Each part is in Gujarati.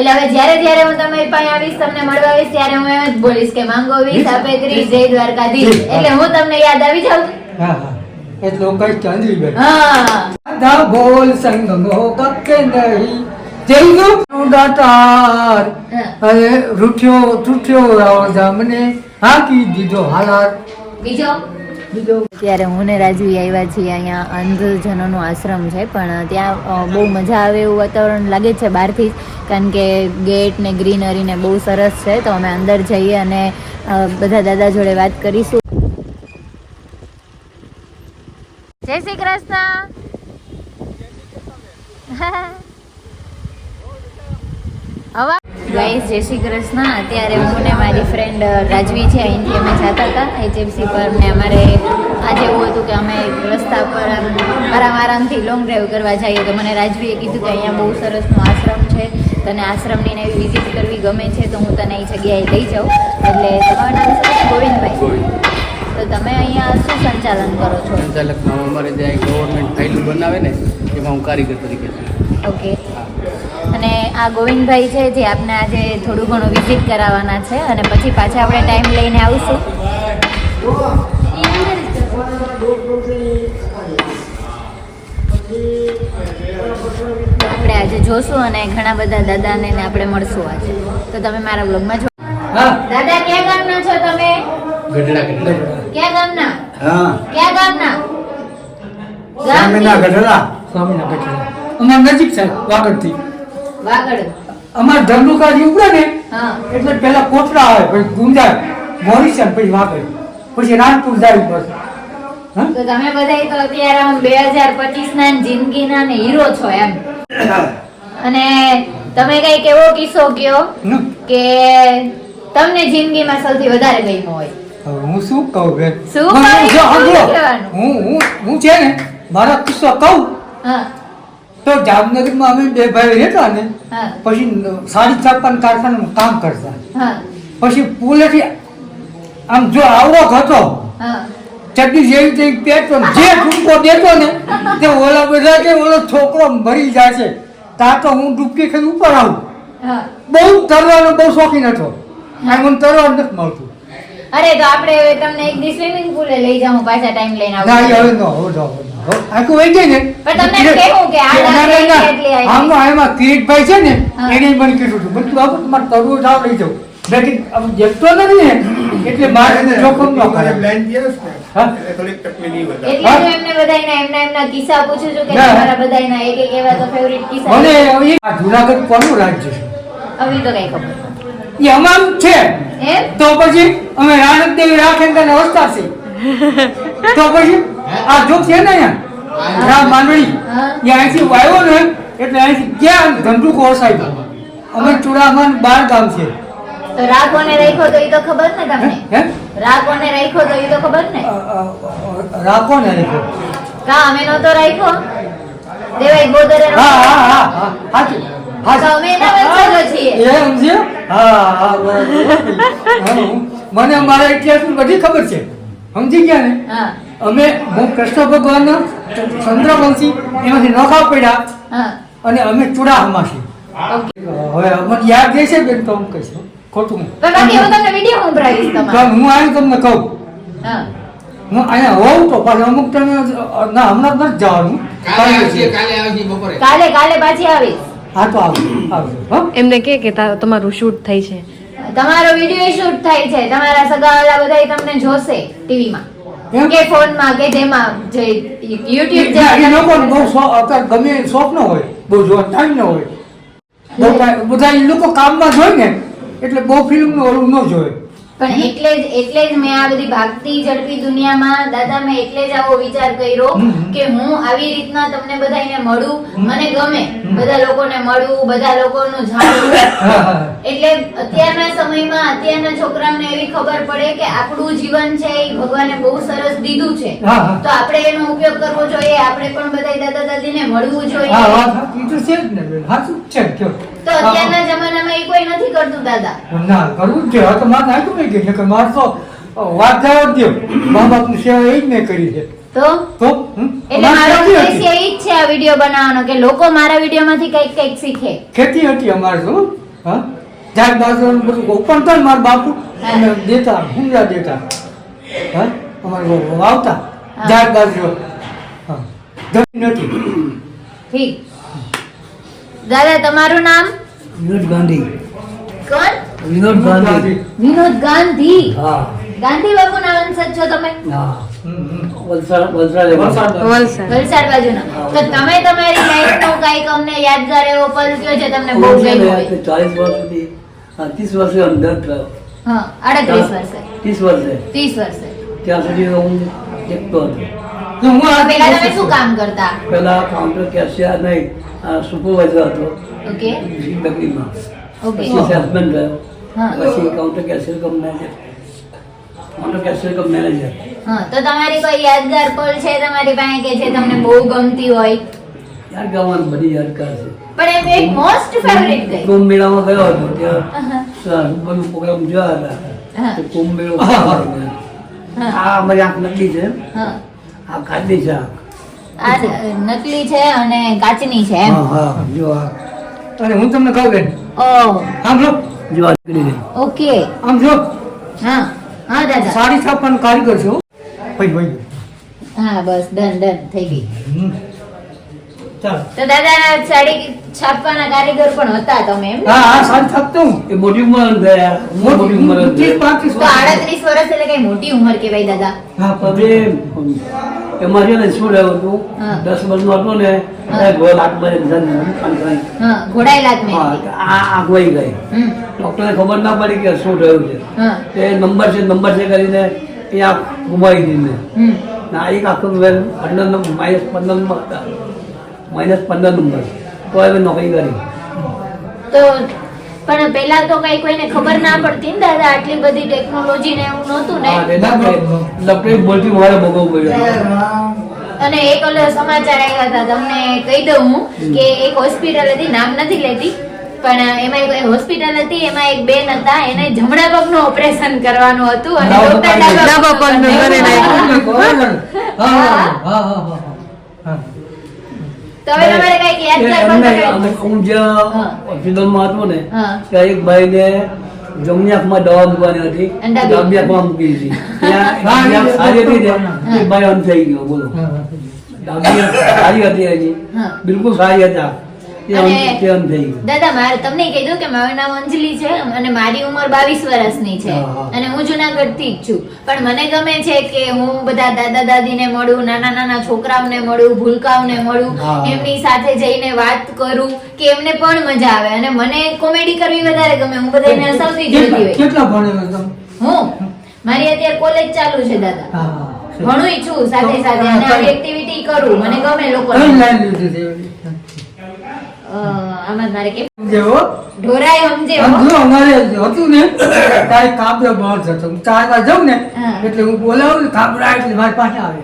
એટલે હવે જ્યારે હું તમારી પાસે આવીશ, તમને મળવા આવીશ, ત્યારે હું એમ જ બોલીશ કે માંગો 20 આપે 30, જય દ્વારકાધીશ. એટલે હું તમને યાદ આવી જાઉં. હા એટલો કઈ ચાંદી બેન. હા દા બોલ સંગમો કકે નહીં જઈનું દાતાર અરે રૂઠ્યો રાજા મને હાકી દીધો હાલાર. બીજો ત્યારે હું ને રાજવી આવ્યા છીએ અહીંયા અંધજનોનો આશ્રમ છે, પણ ત્યાં બહુ મજા આવે એવું વાતાવરણ લાગે છે બહારથી જ, કારણ કે ગેટ ને ગ્રીનરી ને બહુ સરસ છે. તો અમે અંદર જઈએ અને બધા દાદા જોડે વાત કરીશું. જય શ્રી કૃષ્ણ. ગાઈસ જય શ્રી કૃષ્ણ. અત્યારે હું ને મારી ફ્રેન્ડ રાજવી છે, અહીંથી અમે જતા હતા HFC પર, ને અમારે આજે એવું હતું કે અમે રસ્તા પર આરામથી લોંગ ડ્રાઈવ કરવા જઈએ. તો મને રાજવીએ કીધું કે અહીંયા બહુ સરસનો આશ્રમ છે, તને આશ્રમની ને એવી વિઝિટ કરવી ગમે છે તો હું તને એ જગ્યાએ લઈ જાઉં. એટલે તમારું નામ શું છે? ગોવિંદભાઈ. તો તમે અહીંયા શું સંચાલન કરો છો? સંચાલકમાં અમારે જે ગવર્મેન્ટ ફાઇલ બનાવે ને એમાં હું કારીગર તરીકે છું. ઓકે. અને આ ગોવિંદભાઈ છે જે આપને આજે થોડું ઘણું વિઝિટ કરાવવાના છે, અને પછી પાછા આપણે ટાઈમ લઈને આવશું. આપણે આજે જોશું અને ઘણા બધા દાદાને આપણે મળશું આજે. તો તમે મારા બ્લોગમાં જો. દાદા ક્યાં ગામના છો તમે? ગઢડા. ક્યાં ગામના? હા ક્યાં ગામના? સ્વામીના ગઢડા. અમાર નજીક છે વાગડથી. વાગડ. અમાર ધંધુકાજી ઉપડે ને હા. એટલે પેલા કોટડા આવે, પછી ગુંજાર, મોરીસન, પછી વાગડ, પછી રાણપુર જાય બસ. તો તમે બધાય તો અત્યારે આમ 2025 ના જિંદગીના ને હીરો છો એમ. અને તમે કઈક એવો કિસ્સો કયો કે તમને જિંદગીમાં સૌથી વધારે ગમ્યો હોય. હું શું કહું બેન? શું હું છે ને મારા કિસ્સો કહું હા તો જામનગરમાં અમે બે ભાઈ રહેતા ને, હા પછી સાડી છાપન કારખાનામાં કામ કરતા. હા પછી પુલેથી આમ જો આવડો હતો હા ચડ્ડી જેવી તેવી પહેરતો ને જે ટૂંકો દેતો ને તે ઓલા બધા કે ઓલો છોકરો મરી જાય છે. ત્યાં તો હું ડૂબકી ખાઈ ઉપર આવું. હા. બહુ તરવાનો બહુ શોખીન હતો. આ મને તરવા નથી મળતું. અરે તો આપણે હવે તમને એક દી સ્વિમિંગ પૂલે લઈ જાઉં, પાછા ટાઈમ લઈને ના આવું. હવે નો આખું વહી જાય ને પણ તમને કહેવું કે આ ડાક્ટર એટલી આવી. આમાં કિરીટભાઈ છે ને હા. એને મને કીધું હતું બધું બાબુ તમારે તરવું જાવ લઈ જાઉં. બાકી આમ જતો નથી ને એટલે મારે જોખમ ન કરે. હા? એટલે જ હું એમને બધાયના એમના કિસ્સા પૂછું છું કે ના. તમારા બધાયના એક એક એવા તો ફેવરિટ કિસ્સા મને હવે આ જુનાગઢ કોનું રાજ્ય છે હવે તો કઈ ખબર એ અમારું છે. એમ તો પછી અમે રાણકદેવી રાખેન્દ્રના વસ્તાર છે. તો પછી આ જો છે ને અહીંયા રામ માંડળી હા. એ અહીંથી આવ્યો ને એટલે અહીંથી ક્યાં ધંધુ કોસાઈ અમે ચુડામાં 12 ગામ છે. તો રાકોને રાખ્યો તો એ તો ખબર ને તમને? હે રાકોને રાખ્યો તો એ તો ખબર ને? રાખો ને રાખો. કા અમે નતો રાખ્યો દેવાઈ બોદરે હા હા હા હા હાચું. તો અમે એના વંશજો છીએ. એમ છે. હા હા બરાબર. મને અમારા ઇતિહાસની બધી ખબર છે, સમજી ગયા ને. હા અમે હું કૃષ્ણ ભગવાનના ચંદ્રવંશી એમાંથી નોખા પડ્યા હા અને અમે ચુડાહમાં છીએ. ઓકે. હવે મને યાદ રહેશે બેન તો હું કહીશ ખોટું પણ બાકી હું તમને વિડીયો સંભળાવીશ તમારો. પણ હું આવીને તમને કહું હા હું અહીંયા હોઉં તો પાછું અમુક ટાઈમે ના હમણાં નથી જવાનું. કાલે પાછી આવીશ. હા તો આવજો હા. એમને કે તમારું શૂટ થઈ છે. તમારો વિડીયો શૂટ થાય છે, તમારા સગાવાલા બધા તમને જોશે ટીવીમાં એમ? કે ફોનમાં કે જેમાં જે યુટ્યુબ એ જે લોકોને બહુ અત્યારે ગમે શોખ ન હોય, બહુ જોવા ટાઈમ ન હોય. બધા એ લોકો કામમાં જોઈ ને એટલે બહુ ફિલ્મનું ઓલું ન જોવે. પણ એટલે જ મેં આ બધી ભાગતી ઝડપી દુનિયામાં દાદા મેં એટલે જ આવો વિચાર કર્યો કે હું આવી રીતના તમને બધાને મળું, મને ગમે બધા લોકોને મળવું, બધા લોકોનું જાણવું. એટલે અત્યારના સમયમાં અત્યારના છોકરાઓને એવી ખબર પડે કે આપણું જીવન છે એ ભગવાને બહુ સરસ દીધું છે, તો આપણે એનો ઉપયોગ કરવો જોઈએ. આપણે પણ બધા દાદા દાદીને મળવું જોઈએ. તો અત્યારના જમાનામાં એ કોઈ નથી કરતું દાદા. ના કરવું જ છે. તો મારે નાખ્યું નહીં કે મારે તો વાત જવા દો, મા બાપની સેવા એ જ મેં કરી છે. તો એટલે મારો ઉદ્દેશ્ય એ જ છે આ વિડીયો બનાવવાનો કે લોકો મારા વિડીયોમાંથી કંઈક શીખે. ખેતી હતી અમારે તો હા જાત બાજુ બધું ઓપન થાય મારા બાપુ હા. અને દેતા હુંડા દેતા હા અમારે વાવતા હા. જાત બાજુ હા જમીન નથી ઠીક દાદા તમારું નામ વિનોદ ગાંધી કોણ વિનોદ ગાંધી વિનોદ ગાંધી હા ગાંધી બાપુના વંશજ છો તમે હા હમ, હમ. વલસાડ વલસાડ વલસાડ. વલસાડ વલસાડ બાજુના તો તમે તમારી લાઈફનો કાંઈક અમને યાદગાર એવો પલ કયો છે તમને બહુ ગમ્યો હોય 40 વર્ષ સુધી 30 વર્ષે અંદર થયો હા 38 વર્ષે 30 વર્ષે 30 વર્ષે ત્યાં સુધી હું એકતો હતો તો હું આ પેલા તમે શું કામ કરતા પહેલા કાઉન્ટર કેશિયર નહીં સુપરવાઇઝર હતો ઓકે બેકરીમાં ઓકે પછી સેલ્સમેન થયો હા. પછી કાઉન્ટર કેશિયર કમ મેનેજર કાઉન્ટર કેશિયર કમ મેનેજર હા તો તમારી કોઈ યાદગાર પલ છે તમારી પાસે કે જે તમને બહુ ગમતી હોય યાર ગાવાનું બધી યાદગાર છે પણ એમ એક મોસ્ટ ફેવરિટ કઈ કુંભ મેળામાં ગયો હતો ત્યાં હા. બધું પ્રોગ્રામ જોયા હતા હા. તો કુંભ મેળો હા. આ અમારી આંખ નકલી છે હા આ ખાધી છે આંખ આ નકલી છે અને કાચની છે એમ હા હા જો આ અને હું તમને કહું બેન ઓહ આમ જો જો આ નીકળી ગઈ ઓકે આમ જો હા હા દાદા સાડી છાપવાનો કારીગર છું ભાઈ ભાઈ હા બસ ડન થઈ ગઈ ચાલો તો દાદા સાડી છાપવાના કારીગર પણ હતા તમે એમ ને? હા હા સાડી છાપતો હું એ મોટી ઉંમર ગયા મોટી ઉંમર 30-35 તો 38 વર્ષ એટલે કઈ મોટી ઉંમર કહેવાય દાદા હા હવે એમાં છે ને શું રહ્યું હતું હા. 10 વર્ષનો હતો ને હા. એ ગોળ હાથમાં એક જણ પંચાઈ. હા ઘોડાયેલા જ મેં હા આ આંખ વહી ગઈ ડોક્ટરને ખબર ના પડી કે શું થયું છે હા એ નંબર છે કરીને એ આંખ ગુમાવી દીધી હમ ના એક આખું -15 નંબર હતા -15 નંબર તો હવે નોકરી કરી તો પણ પેલા તો કઈ કોઈને ખબર ના પડતી ને દાદા આટલી બધી ટેકનોલોજી ને એવું નહોતું ને હા, એટલે ડોક્ટરે બોલતી મારે ભોગવવું પડ્યું અને એક ઓલો સમાચાર આવ્યા હતા તમને કહી દઉં હું કે એક હોસ્પિટલ હતી નામ નથી લેતી પણ એમાં એક હોસ્પિટલ હતી એમાં એક બેન હતા એને જમણા પગનું ઓપરેશન કરવાનું હતું અને ડોક્ટર ડાબા પગનું કરી હા હા હા હા તો હવે તમારે કઈક યાદગાર પણ કરાવી. હું જ્યાં હા. હોસ્પિટલમાં હતો ને હા. ત્યાં એક ભાઈને જમણી આંખમાં દવા મૂકવાની હતી અને ડાબી. ડાબી આંખમાં મૂકી હતી ત્યાં હા, ડાબી આંખ સારી હતી ને હા. એ ભાઈ અંત થઈ ગયો બોલો ડાબી આંખ સારી હતી એની હા. બિલકુલ સારી હતા તે અને અંત થઈ ગયો દાદા મારે તમને કીધું કે મારું નામ અંજલિ છે અને મારી ઉંમર 22 વર્ષની છે હા, હા. અને હું જુનાગઢ થી જ છું પણ મને ગમે છે કે હું બધા દાદા દાદીને મળું નાના નાના છોકરાઓને મળું ભૂલકાઓને મળું હા. એમની સાથે જઈને વાત કરું કે એમને પણ મજા આવે અને મને કોમેડી કરવી વધારે ગમે હું બધાને હસાવતી જોતી હોય કેટલા ભણેલો તમે હું મારી અત્યારે કોલેજ ચાલુ છે દાદા હા ભણું છું સાથે સાથે અને આવી એક્ટિવિટી કરું મને ગમે કઈ લોકોને લાઈન લીધી છે આમાં મારે કેમ જેવો ઢોરાય સમજે હો. આમ જો અમારે હતું ને તારે કાપડો બહાર જતો હું ચાલવા જાઉં ને હા. એટલે હું બોલાવું ને કાપડા એટલે મારી પાસે આવે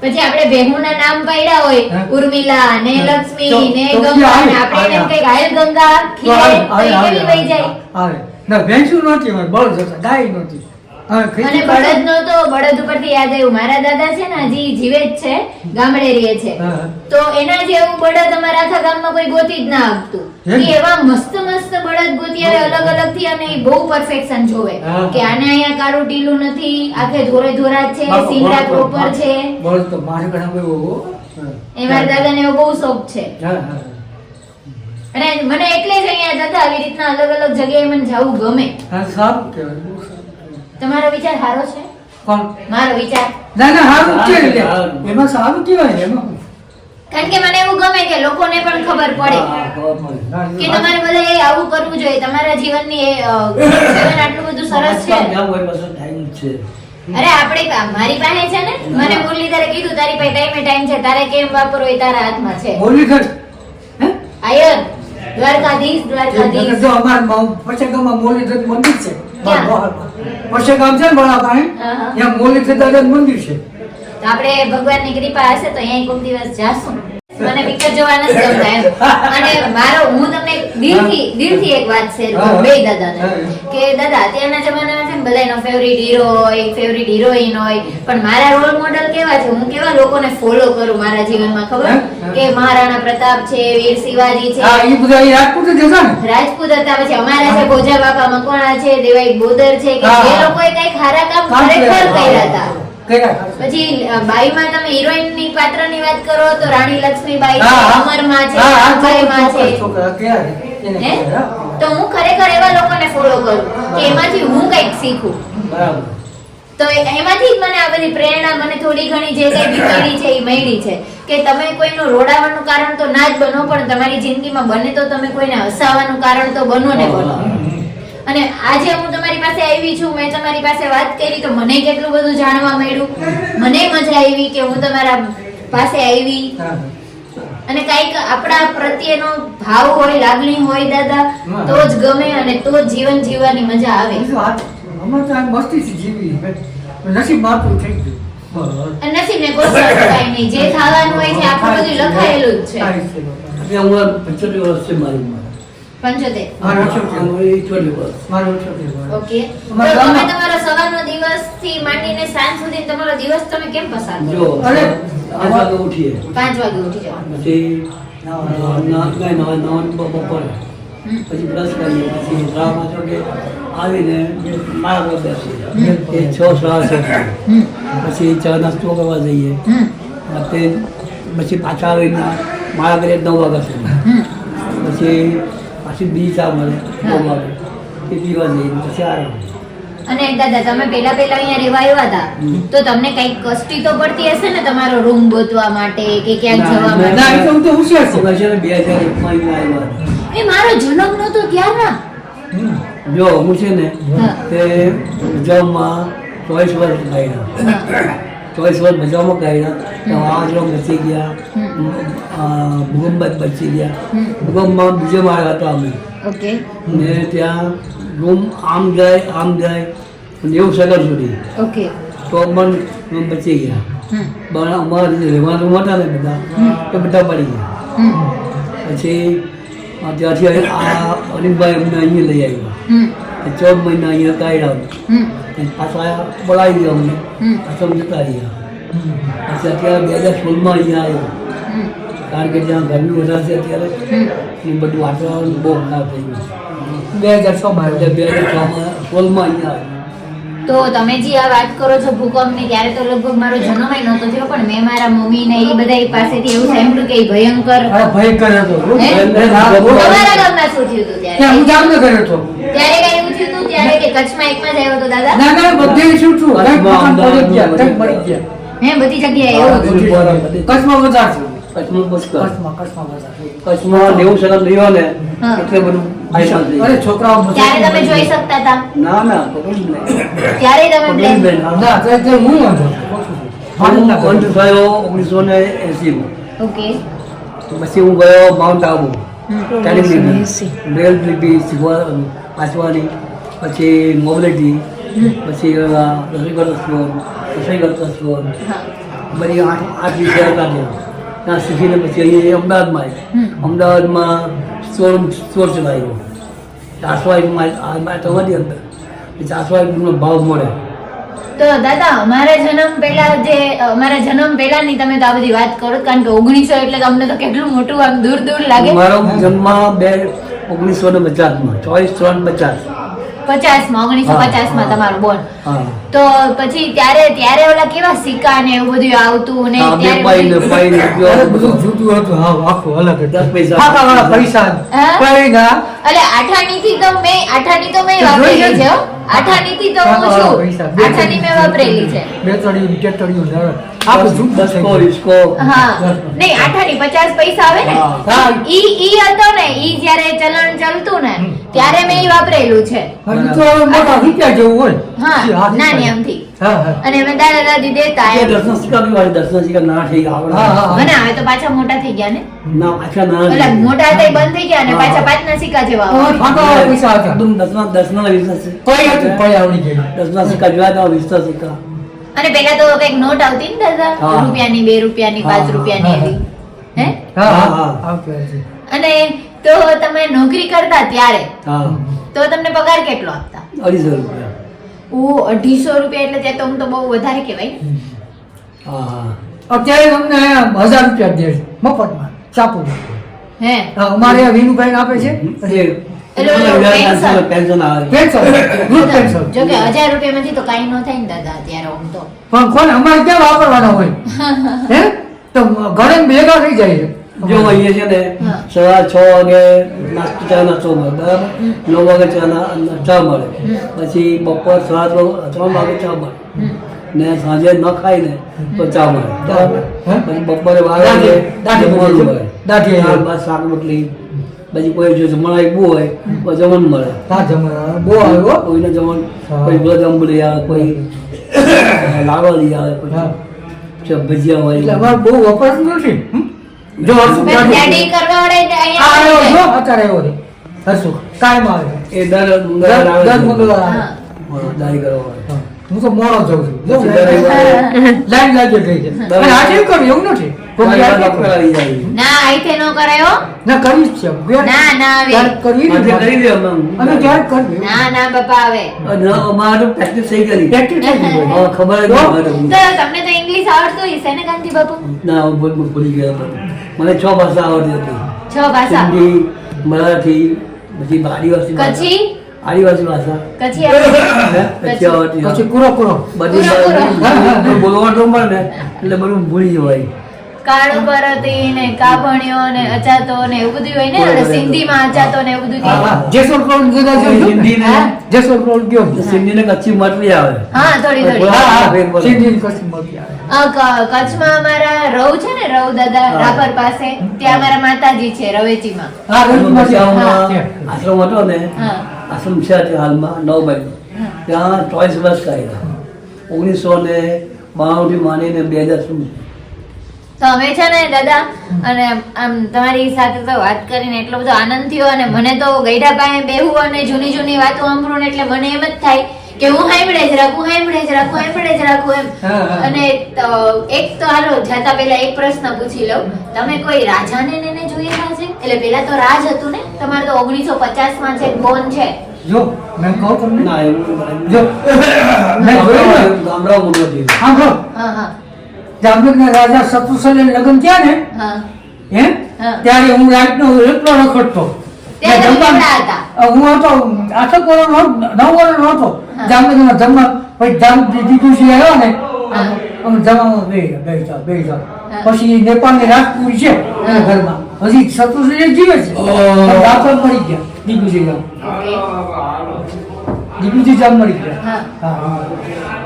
પછી આપણે ભેહુના નામ પાડ્યા હોય હા. ઉર્મિલા ને લક્ષ્મી ને તો ગંગા આવે, ને આપણે એને આવે. કઈ ઘાયલ ગંગા તો ખીરે આવે, તો આવે, એ આવે, કેવી વહી જાય આવે ના ભેંસું નહોતી અમારે બળદ હતા ગાય નહોતી હવે અને ખેતી બળદ નો તો બળદ ઉપરથી યાદ આવ્યું મારા દાદા છે ને હજી જીવે જ છે ગામડે રહે છે હા. તો એના જેવું બળદ અમારા આખા ગામમાં કોઈ ગોતી જ ના આપતું એમ? ઈ એવા મસ્ત મસ્ત બળદ ગોતી આવે અલગ અલગ થી અને ઈ બહુ પરફેક્શન જોવે હા. કે આને અહીંયા કાળું ટીલું નથી આખે ધોરે ધોરા જ છે બાપા, સિંગડા બળદ તો- પ્રોપર છે બળદ તો મારે ઘણા બહુ હો. એ મારા દાદાને એવો બહુ શોખ છે હા હા અને મને એટલે જ અહીંયા દાદા આવી રીતના અલગ અલગ જગ્યાએ મને જવું ગમે હા સારું કહેવાય બહુ સારું. તમારો વિચાર સારો છે કોણ મારો વિચાર ના ના સારું છે સારું, એટલે. સારું. એમાં સારું કહેવાય ને એમાં શું? કારણ કે મને એવું ગમે કે લોકોને પણ ખબર પડે હા, ખબર પડે. ના, કે તમારે બધાએ આવું કરવું જોઈએ તમારા જીવનની જીવન આટલું બધું સરસ છે જ્યાં હોય બસ time જ છે અરે આપણે મારી પાસે છે ને મને મુરલીધરે કીધું તારી પાસે ટાઈમ છે તારે કેમ વાપરવો એ તારા હાથમાં છે બોલી ખરી? હે? આયર દ્વારકાધીશ જો અમારા પછેગામમાં મોરલીધર મંદિર છે ક્યાં? પછેગામ છે ને બળા પાસે હા, હા. ત્યાં મોરલીધર દાદાનું મંદિર છે તો આપણે ભગવાનની કૃપા હશે તો અહીંયા કોઈક દિવસ જાશું મને પિક્ચર જોવા નથી ગમતા એમ. અને હું તમને દિલથી એક વાત શેર કરું બે દાદાને કે દાદા અત્યારના જમાનામાં છે ને બધાનો ફેવરિટ હીરો હોય, ફેવરિટ હિરોઈન હોય, પણ મારા રોલ મોડલ કેવા છે, હું કેવા લોકોને ફોલો કરું મારા જીવનમાં ખબર કે મહારાણા પ્રતાપ છે, વીર શિવાજી છે, એ બધા રાજપૂત જ હતા ને. રાજપૂત હતા, પછી અમારા છે ભોજા બાપા મકવાણા છે, દેવાઈ બોદર છે, કે જે લોકોએ કઈ ખારા કામ ખરેખર કર્યા હતા. પછી બાઈમાં તમે હિરોઈન ની પાત્ર ની વાત કરો તો રાણી લક્ષ્મીબાઈ છે, અમરમાં છે, રામબાઈમાં છે. હે? તો હું ખરેખર એવા લોકોને ફોલો કરું કે એમાંથી હું કંઈક શીખું. તો એમાંથી જ મને આ બધી પ્રેરણા, મને થોડી ઘણી જે કઈ બી મળી છે એ મળી છે કે તમે કોઈનું રોડાવાનું કારણ તો ના જ બનો, પણ તમારી જિંદગીમાં બને તો તમે કોઈને હસાવવાનું કારણ તો બનો ને બનો. અને આજે હું તમારી પાસે આવી છું, મેં તમારી પાસે વાત કરી તો મને કેટલું બધું જાણવા મળ્યું, મને મજા આવી કે હું તમારા પાસે આવી. અને કઈક આપણા પ્રત્યેનો ભાવ હોય, લાગણી હોય દાદા, તો જ ગમે અને તો જ જીવન જીવવાની મજા આવે. નસીબ માતું થઈ ગયું. અને નસીબને કોઈ કાંઈ નહીં, જે થવાનું હોય છે આખું બધું લખાયેલું જ છે. હું 75 વર્ષ છે મારી ઉંમર. 75. મારો છોકરો. મારી 40 વર્ષ. મારો છોકરો. ઓકે. તો તમે તમારો સવારનો દિવસ થી માંડીને સાંજ સુધી તમારો દિવસ તમે કેમ પસાર કરો? જો અરે, 5 વાગે ઉઠીએ, 5 વાગે ઉઠી જાઓ. પછી નવા બપોરે, પછી બ્રશ કરીએ, પછી રામાં ચોકે આવીને મારા ઘર બેસીએ, એ 6:30 પછી ચા નાસ્તો કરવા જઈએ, પછી પાછા આવીને મારા ઘરે 9 વાગ્યા સુધી, પછી બી ચા મળે 9 વાગે, એ પીવા જઈએ, પછી આરામ. અને દાદા તમે પેલા અહીંયા રહેવા આવ્યા હતા તો તમને કઈક કષ્ટી તો પડતી હશે ને તમારો રૂમ ગોતવા માટે કે ક્યાંક જવા માટે? ના, એ તો હું તો હોશિયાર છું. પછી 2001 માં આવ્યા. એ મારો જન્મ નહોતો ત્યારના. જો હું છે ને તે ભજાઉમાં 24 વર્ષ ગાયના, 24 વર્ષ ભજાઉમાં ગાયના, તો આ લોકો બચી ગયા, ભૂકંપ બચી ગયા. ભૂકંપમાં બીજો માળ હતો અમે, ઓકે. ને ત્યાં રૂમ આમ જાય 90 સેકન્ડ સુધી, ઓકે. તો પણ બચી ગયા. અમારા રહેવાનું હતા ને બધા, એ બધા પડી ગયા. પછી ત્યાંથી આ અનિલભાઈ અમને અહીંયા લઈ આવ્યા, 14 મહિના અહીંયા કાઢ્યા, પાછા બોલાવી ગયા અમને, પાછા અમે જતા રહ્યા. પછી અત્યારે 2016 અહીંયા આવ્યો, કારણ કે જ્યાં ગરમી વધારે છે અત્યારે એ બધું વાતાવરણ બહુ ખરાબ થઈ ગયું. 2006 માં 2016 અહીંયા આવ્યો. તો તમે જે આ વાત કરો છો ભૂકંપની, ત્યારે તો લગભગ મારો જન્મ નહોતો થયો, પણ મેં મારા મમ્મી ને એ બધા પાસેથી એવું સાંભળ્યું કે ભયંકર. ભયંકર હતો. હે? તમારા ગામમાં શું થયું હતું ત્યારે? હું જામનગર હતો. ત્યારે કઈ એવું થયું હતું ત્યારે કે કચ્છમાં એકમાં જ આવ્યો હતો દાદા? ના ના, બધે શું છું, હરેક મકાન પડી ગયા, કંઈક પડી ગયા. હે, બધી જગ્યાએ એવું હતું. કચ્છમાં વધારે છે. કચ્છમાં કચ્છમાં વધારે. કચ્છમાં 90 સેકન્ડ રહ્યો ને હા. એટલે બધું ફાઇનલ થઈ અરે ગયું. છોકરાઓ ત્યારે તમે જોઈ શકતા હતા? ના પકડું જ નહીં. ત્યારે તમે blame- બેન, ના, તે હું હતો. હું બંધ થયો 1980 માં. ઓકે. પછી હું ગયો માઉન્ટ આબુ, એસી. બ્રેલ લિપી શીખવા વાંચવાની, પછી મોબિલિટી, પછી રસોઈ કરતા સ્ટોર, હા. બધી 8 વિષય હતા ત્યાં શીખીને પછી અહીંયા અમદાવાદમાં આવ્યો. અમદાવાદમાં સ્ટોર ચલાવ્યો. 400 તમારી અંદર 400 ભાવ મળે. તો દાદા અમારા જન્મ પહેલાની તમે તો આ બધી વાત કરો, કારણ કે 1900 એટલે તમને તો કેટલું મોટું આમ દૂર લાગે. મારો જન્મ 1950 માં 24/3/50. 50 માં 1950 માં તમારું બોર્ન. હા. તો પછી ત્યારે ઓલા કેવા સિક્કા ને એવું બધું આવતું ને હા, બે ત્યારે પાઈને અરે બધું જુદું હતું. હા, આખું અલગ હતું. 10 પૈસા. ખાતાવાળા પૈસા હા? પૈના. એટલે આઠાની તો મેં વાપરેલી છે હો. આઠાની થી તો હું છું. આઠાની મેં વાપરેલી છે. બે તળિયું ટેટળિયું ને આખું જુદું થઈ દસકો ગયું. વીસકો. હા, નહીં આઠાની 50 પૈસા આવે ને, હા. ઈ હતો ને, ઈ જ્યારે ચલણ ચાલતું ને ત્યારે મેં ઈ વાપરેલું છે. હજી તો હવે મોટા રૂપિયા જેવું હોય. હા, નાની આમથી. હા, હા. અને અમે દાદા દાદી દેતા એ એમ. 10 સિક્કા બી વાળી 10 સિક્કા ના થઈ ગયા હા, આવડા. હા. અને હવે તો પાછા મોટા થઈ ગયા ને, ના પાછા ના એટલે મોટા હતા ઈ બંધ થઈ ગયા ને હા. પાછા 5 ના સિક્કા જેવા હવે આવે. ખાતાવાળા પૈસા હતા. એકદમ 10 ના 20 ના કોઈ હતું પડી આવડી ગયું. 10 ના સિક્કા જોયા હતા 20 ના સિક્કા. અને પેલા તો કઈક નોટ આવતી ને દાદા, હા. રૂપિયાની, 2 રૂપિયાની, 5 રૂપિયાની એવી. હે હા હા, હા હા. આવતી હોય છે. અને તો તમે નોકરી કરતા ત્યારે હા તો તમને પગાર કેટલો આપતા? 250 રૂપિયા. ઓ 250 રૂપિયા એટલે ત્યાં તો આમ તો બહુ વધારે કહેવાય. હા હા અત્યારે અમને 1000 રૂપિયા દે છે મફતમાં ચાપુ. હે હા, અમારે આ વિનુભાઈ આપે છે પેન્શન આવે. Pension group pension. જો કે 1000 રૂપિયામાંથી તો કાંઈ ન થાય ને દાદા અત્યારે આમ તો. પણ કોને અમારે ક્યાં વાપરવાના હોય હે તો ઘરે ભેગા થઈ જાય છે. જો અહીંયા છે ને હા. સવાર 6 વાગે નાસ્તો ચા નાસ્તો મળે બરાબર, 9 વાગે ચા મળે, પછી બપોર 3 વાગે ચા મળે, ને સાંજે ન ખાય ને તો ચા મળે બરાબર. હે? પછી બપોરે 12 વાગે દાઢી જમવાનું મળે. મળે, દાઢી ત્યાર બાદ શાક રોટલી, પછી કોઈ જો જમણ આવ્યું હોય તો જમણ મળે. હા જમવા બહુ આવ્યો. કોઈને જમણ હા. કોઈ ગુલાબજાંબુ આવે, કોઈ લાડવા લઈ આવે, હા. પછી ભજીયા હોય. એટલે અમારે બહુ વપરાશ નથી. જો હર્ષુખ પણ દાઢી- દાઢી કરવા વાળા આ અહીંયા આવ્યો આવે છો છે. અત્યારે આવ્યો છે હર્ષુખ કાયમ આવે છે. એ દર દર મંગળવાર આવે. હા. દાઢી કરવા હા. હું તો મોડો જાઉં છું જો પછી દર રવિવારે લાઈન લાગી ગઈ છે અને આજે કર્યું એવું નથી કોઈ આજે ડોક્ટર આવી જાય. ના આઈથે નો કરાયો. ના કરવી જ છે ના, ના આવે. ત્યારે કરવી ને આજે કરી દે અમે. અને ત્યારે કરવી ના ના બાપા આવે. અને અમારે તો practice થઈ ગઈ. પ્રેક્ટિસ થઈ ગઈ હવે હોય. ખબર જ તો? નહીં તો તમને તો ઇંગ્લિશ આવડતું હશે ને કાંતિ બાપુ? ના હું ભૂલી ગયો બધું. મને 6 ભાષા આવડતી હતી. 6 ભાષા. હિન્દી, મરાઠી, પછી આદિવાસી ભાષા. કચ્છી? આદિવાસી ભાષા કચ્છી આવડે? હે? કચ્છી આવડતી પછી હતી. કુરો કુરો બધી પૂરો, ભાષા બોલવાનું મળે ને એટલે બધું ભૂલી જવાય. કાળુ પરતી ને કાભણિયો ને અચાતો ને એવું બધું હોય ને અને સિંધીમાં અચાતો ને એવું બધું હા, કહે. હા. જેસલ ક્રોલ જગા છે હિન્દી ને હા? જેસલ ક્રોલ ગયો સિંધી ને કચ્છી મતવી આવે. હા થોડી થોડી. હા હા બોલો. સિંધી કચ્છી મળતી આવે કચ્છમાં અમારા રવ છે ને રવ દાદા હા. રાપર પાસે ત્યાં અમારા માતાજી છે રવેચીમાં. હા રવિમાં છે. પછી હા. આશ્રમ હતો ને, હા. આશ્રમ છે અત્યારે હાલમાં 9 બાય ત્યાં 24 વર્ષ કાઢ્યા 1992 થી માંડીને 2000 સુધી. તો અમે છે ને દાદા અને આમ તમારી સાથે તો વાત કરીને એટલો બધો આનંદ થયો અને મને તો ગઈઢા પાસે બેહું અને જૂની જૂની વાતો સાંભળું ને એટલે મને એમ જ થાય કે હું સાંભળે જ રાખું એમ. હા, હા. અને એક તો હાલો જાતા પહેલા એક પ્રશ્ન પૂછી લઉં. તમે કોઈ રાજાને ને એને જોયેલા છે? એટલે પેલા તો રાજ હતું ને તમારે તો 1950 માં છે બોન છે. જો મેં કહું તમને ના એવું જો મેં જોયું ને ગામડાઓ મોટો છે. સાંભળો હા હા જામનગરના રાજા શત્રુસલે લગ્ન થયા ને હા હે હા. ત્યારે હું રાતનો એકલો રખડતો ત્યારે તમે જમવા- કેવડા હતા? હું હતો 8 વર્ષનો 9 વર્ષનો હતો હા. જામનગરમાં જમવા પછી દીકરી આવ્યો ને હા. અમે જમવામાં બે જાઓ હા. પછી નેપાળની રાજપુરી છે એના હા. ઘરમાં હજી શત્રુસલે જીવે છે પણ દાખલ પડી ગયા દીકરી ઓકે. દીકરી જામ મળી ગયા હા. હા.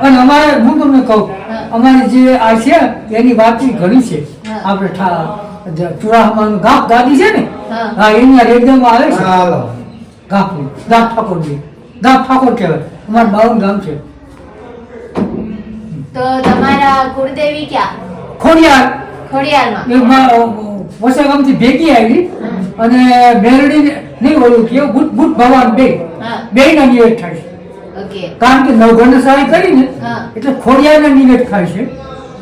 અને અમારે હું તમને કહું હા. અમારી જે આ છે એની વાત ઘણી છે હા. આપણે ચુરાહામાનું ગામ ગાદી છે ને હા. હા એની આ રેડિયોમાં આવે છે ગામની ગામ ઠાકોરજી ગામ ઠાકોર કહેવાય અમારું બાવન ગામ છે તો તમારા કુળદેવી ક્યાં? ખોડિયાર ખોડિયારમાં. વસા ગામથી ભેગી આવી અને મેરડી નહીં ઓલું કેવું ભૂત ભગવાન હા. બે ના નિવેદ થાય છે ઓકે. કારણ કે નવઘણ સારી કરીને હા. એટલે ખોડિયારના નિવેદ થાય છે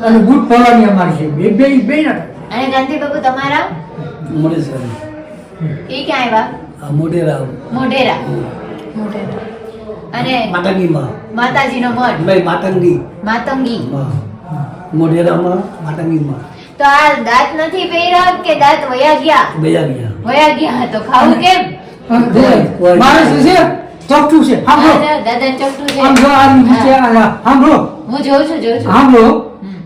અને ભૂત ભવાની અમારી છે બે ના થાય અને ગાંધી બાપુ તમારા મોઢેસર. એ ક્યાં આવ્યા? આ મોઢેરા. મોઢેરા. અને માતંગીમાં. માતાજીનો મઠ ભાઈ માતંગી. માતંગી. માં. મોઢેરામાં માતંગીમાં. તો આ દાંત નથી પહેર્યા કે દાંત વયા ગયા? બેજા ગયા. વયા ગયા તો ખાવું કેમ? માણસ છે ચોકઠું છે સાંભળો હા, દાદાને ચોકઠું છે. આમ જો આ નીચે હા. સાંભળો હું જોઉં છું સાંભળો હમ.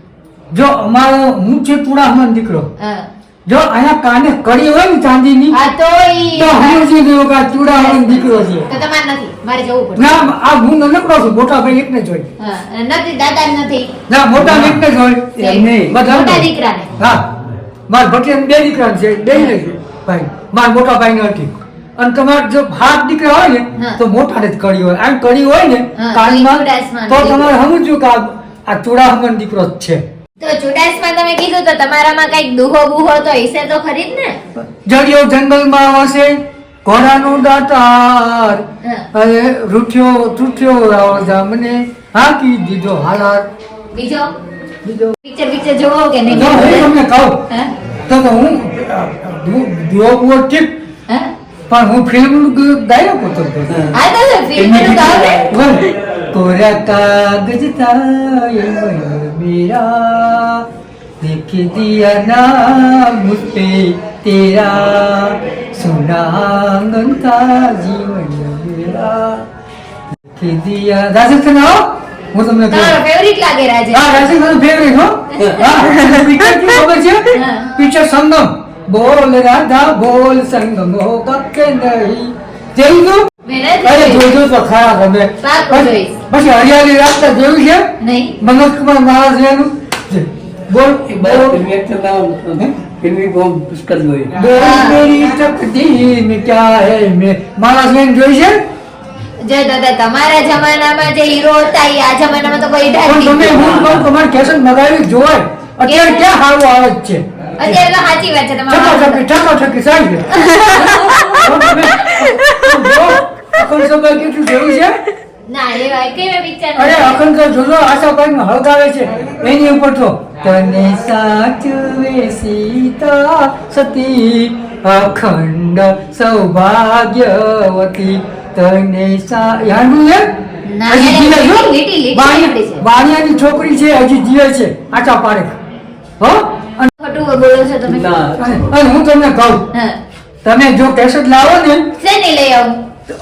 જો અમારો હું છે ચૂડાહમાન દીકરો હા. જો અહીંયા કાને કડી હોય ને ચાંદીની હા તો ઈ તો સમજી ગયો કે આ ચૂડાહમાન દીકરો છે તો તમારે નથી મારે જવું પડે. ના આ હું નકરો છું મોટા ભાઈ એકને જ હોય હા અને નથી દાદા નથી ના મોટા એકને જ હોય એમ નહીં. બધા મોટા દીકરાને. હા મારા ભટિયાને 2 દીકરા છે બે ને છે ભાઈ મારા મોટા ભાઈ નથી અને તમારે જો હાથ દીકરા હોય ને હા. તો મોટા ને જ કડી હોય આમ કડી હોય ને હા, કાનમાં તો ઈ ચુડાસમાનો તો દીકરો. તમારે સમજવું કે આ ચૂડાહમાન દીકરો જ છે તો ચુડાસમાં તમે કીધું તો તમારામાં કઈક દુહો બુહો તો હશે તો ખરી જ ને? જડિયો જંગલમાં વસે ઘોડાનો દાતાર હા. અને રૂઠ્યો રાવણ મને હાકી દીધો હાલાર બીજો બીજો પિક્ચર જોવો કે નહીં? જો હું તમને કહું હા? તો હું દુઓ ઠીક હા પણ હું ફિલ્મનું ગાયો પોતો આ તો ફિલ્મનું ગાવ ને કોરા કાગજ તાય મેરા लिख दिया नाम मुझ पे तेरा सुनांगन था जीवन मेरा लिख दिया राजेश सुनाओ હું તમને તમારો ફેવરિટ લાગે રાજે હા રાजेश મારો ફેવરિટ હો હા પિક્ચર की ખબર છે પિક્ચર સંગમ બોલ રાધા બોલ સંગમ હો કકે નહીં જોયું તું મેને અરે જોજો તો ખરા ગમે પાકું જોઈશ. પછી હરિયાળી રાસ્તા જોયું છે નહીં મનોજ કુમાર મહારાજ એનું બોલ બોલ ફિલ્મી બહુ પુષ્કળ જોઈએ बोल मेरी तकदीर में क्या है मैं महाराज ने જોઈ છે જો દાદા તમારા જમાનામાં જે હીરો હતા એ આ જમાનામાં તો કોઈ પણ તમે ઢાંકી હું પણ તમારી કેસેટ મગાવી જોય અત્યારે ક્યાં સારું આવે જ છે અત્યારે તો સાચી વાત છે તમારા ઠકી સાહેબ અખંડ સભા કેટલું જોયું છે ના એ વાત કેવા પિક્ચર અરે અખંડ જોજો આશાભાઈ નું હળગાવે છે એની ઉપર તો તને સાચવે સીતા સતી અખંડ સૌભાગ્યવતી તને યાનું હે ના, હજી એને જીવે છો? લીટી બાણિયાની છોકરી છે હજી જીવે છે આચા પાડે હો અને ખોટું બોલો છો તમે ના હું તમને કહું હા તમે જો કેસેટ લાવો ને શેની લઈ આવું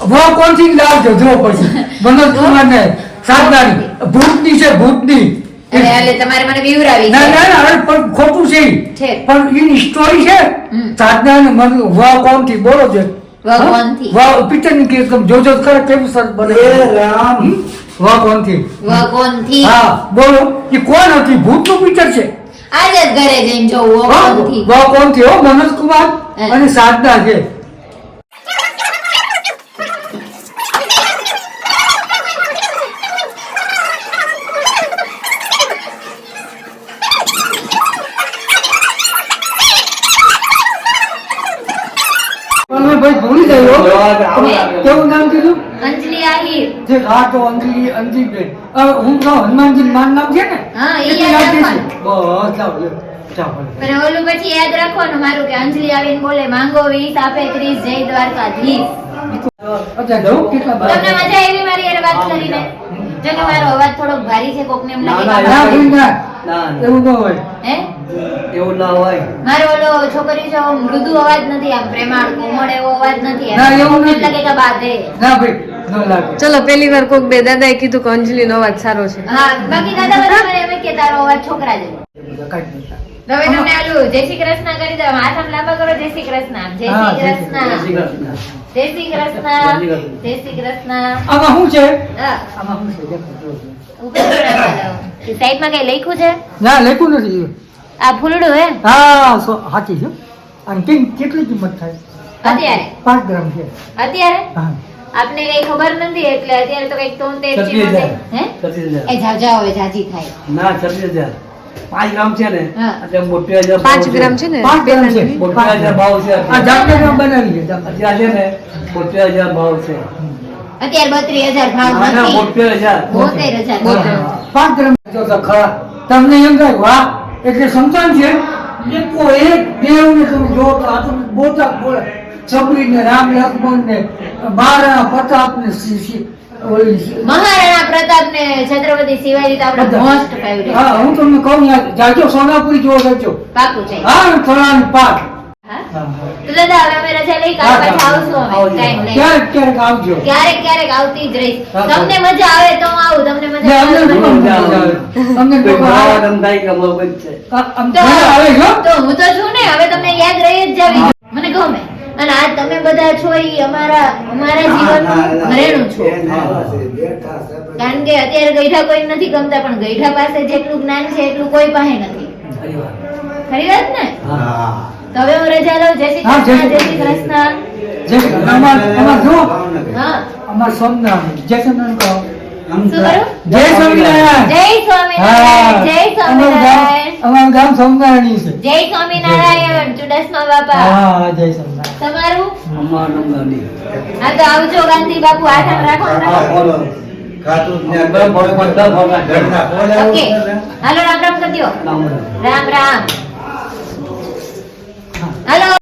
વા કોણથી લાવજો જો પછી મનોજ કુમાર ને સાધનાની ભૂતની છે ભૂતની અરે હાલે તમારે મને બીવરાવી ના છે ના ના અરે પણ ખોટું છે ઈ. છે. પણ એની સ્ટોરી છે સાધના ને મન વા કોણથી બોલો છે વા કોણથી? વા પિક્ચર ની કે તમે જોજો તો ખરા કેવું સરસ બને રામ વા કોણથી વગોનથી હા બોલો એ કોણ હતી ભૂત નું પિક્ચર છે આજે જ ઘરે જઈને જોવું વગોનથી વા કોણથી હો મનોજ કુમાર અને સાધના છે તમે ભાઈ ભૂલી ગયો કેવું નામ કીધું અંજલિ આહિર જે હા તો અંજલિ અંજલિબેન હું કહું હનુમાનજી મારું નામ છે ને હા, એ એટલે યાદ યાદ રાખવાનું. છે. બસ જાઓ જાઓ અને ઓલું પછી યાદ રાખવાનું મારું કે અંજલિ આવીને બોલે માંગો 20 આપે 30 જય દ્વારકાધીશ અચ્છા જવું કેટલા તમને મજા આવી મારી હારે વાત કરીને જો કે મારો અવાજ થોડોક ભારી છે કોકને એમ લાગે ના, કે ના ભાઈ ના ના એવું ન હોય હે એવું ના હોય મારો ઓલો છોકરી છે મૃદુ અવાજ નથી આમ પ્રેમાળ કોમળ એવો અવાજ નથી ના, એવું કોકને એમ નથી. લાગે કે બાધે ના ભાઈ ન લાગે ચલો પહેલી વાર કોક બે દાદાએ કીધું કે અંજલિનો અવાજ સારો છે હા બાકી દાદા બધા મને એમ કે તારો અવાજ છોકરા જેવો કાંઈ નહીં. હવે તમને આલું જય શ્રી કૃષ્ણ કરી દો હાથ આમ લાંબા કરો જય શ્રી કૃષ્ણ જય હા, શ્રી જય શ્રી કૃષ્ણ જય શ્રી કૃષ્ણ. જય શ્રી કૃષ્ણ જય શ્રી કૃષ્ણ આમાં શું છે હા આમાં શું છે ઉપર ચડાવવા દો. એ સાઈડમાં કઈ લખ્યું છે ના લેખું નથી આ ફૂલડું હે હા સાચી છે અને કેટલી કિંમત થાય અત્યારે 5 ગ્રામ છે અત્યારે હા આપને કઈ ખબર નથી એટલે અત્યારે તો કઈક 73 36,000. હે 36,000. એ જાજા હવે જાજી થાય ના 36,000. 5 ગ્રામ છે ને હા. એટલે 42,000 5 ગ્રામ છે ને 5 ગ્રામ છે 42,000 ભાવ છે આ જામનગરમાં બનાવી છે જામનગર. અત્યારે છે ને 42,000 ભાવ છે અત્યારે 32,000 ભાવ ના ના નથી 72,000 72,000 5 ગ્રામ જો તો ખરા તમને એમ થાય વાહ એટલે સંતાન છે એકો એક દેવને તમે જો તો આ તો બોતા બોલે સબરીને રામ લક્ષ્મણ ને મહારાણા પ્રતાપ ને મહારાણા પ્રતાપ ને છત્રપતિ શિવાજી તો આપણા મોસ્ટ ફેવરિટ હા હું તમને કહું યાર જાજો સોનાપુરી જોવો જજો પાકું છે હા ફલાણ પાક હા તો દાદા હવે અમે રજા લઈ કાલ પાછા આવશું અમે ટાઈમ લઈ ક્યારેક ક્યારેક આવજો ક્યારેક ક્યારેક આવતી જ રહીશ હા, તમને મજા આવે તો હું આવું તમને ને મજા અમને આવે તો શું મને- મજા આવે? અમને કોઈ કોઈ આવે? ભાવ ધંધાઈ કે અમારું બંધ છે આમ તો મજા આવે છો તો હું તો છું ને હવે તમને યાદ રહી જ જાવી મને ગમે અને આ તમે બધા છો ઈ અમારા જીવનનું ઘરેણું છો કારણ કે અત્યારે ગઈઢા કોઈ નથી ગમતા પણ ગઈઢા પાસે જેટલું જ્ઞાન છે એટલું કોઈ પાસે નથી ખરી વાત. ખરી વાત ને હા તો હવે હું રજા લઉં જય શ્રી હા, જય કૃષ્ણ શ્રી જય શ્રી કૃષ્ણ જય શ્રી કૃષ્ણ. અમાર જો હા અમાર સોમનાથ જય સોમનાથ કહો શું કરું જય સ્વામિનારાયણ જય સ્વામિનારાયણ જય સ્વામિનારાયણ અમારું ગામ સોમનારાયણ છે જય સ્વામિનારાયણ ચુડાસમા બાપા હા જય સોમનારાયણ તમારું અમારું ગામની. હા તો આવજો ગાંધી બાપુ આઠમ રાખો ને. ઓકે હાલો રામ રામ કરી દો રામ રામ. રામ રામ હાલો